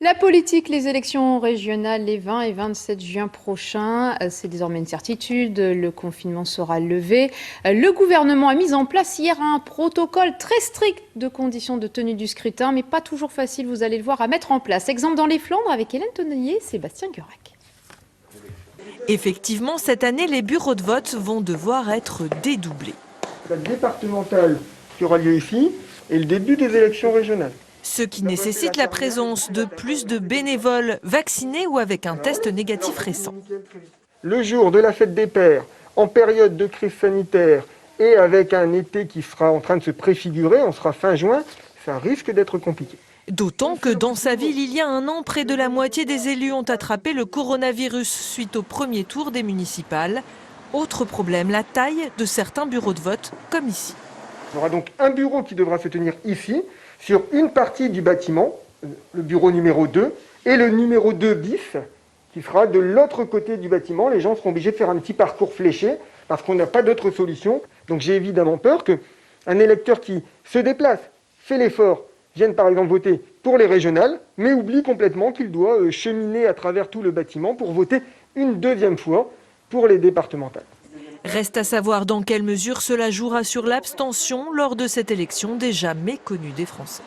La politique, les élections régionales les 20 et 27 juin prochains, c'est désormais une certitude, le confinement sera levé. Le gouvernement a mis en place hier un protocole très strict de conditions de tenue du scrutin, mais pas toujours facile, vous allez le voir, à mettre en place. Exemple dans les Flandres avec Hélène Tonnelier et Sébastien Gurac. Effectivement, cette année, les bureaux de vote vont devoir être dédoublés. La départementale qui aura lieu ici et le début des élections régionales. Ce qui nécessite la présence de plus de bénévoles vaccinés ou avec un test négatif récent. Le jour de la fête des pères, en période de crise sanitaire et avec un été qui sera en train de se préfigurer, on sera fin juin, ça risque d'être compliqué. D'autant que dans sa ville, il y a un an, près de la moitié des élus ont attrapé le coronavirus suite au premier tour des municipales. Autre problème, la taille de certains bureaux de vote, comme ici. Il y aura donc un bureau qui devra se tenir ici, sur une partie du bâtiment, le bureau numéro 2, et le numéro 2 bis, qui sera de l'autre côté du bâtiment. Les gens seront obligés de faire un petit parcours fléché, parce qu'on n'a pas d'autre solution. Donc j'ai évidemment peur qu'un électeur qui se déplace, fait l'effort, vienne par exemple voter pour les régionales, mais oublie complètement qu'il doit cheminer à travers tout le bâtiment pour voter une deuxième fois pour les départementales. Reste à savoir dans quelle mesure cela jouera sur l'abstention lors de cette élection déjà méconnue des Français.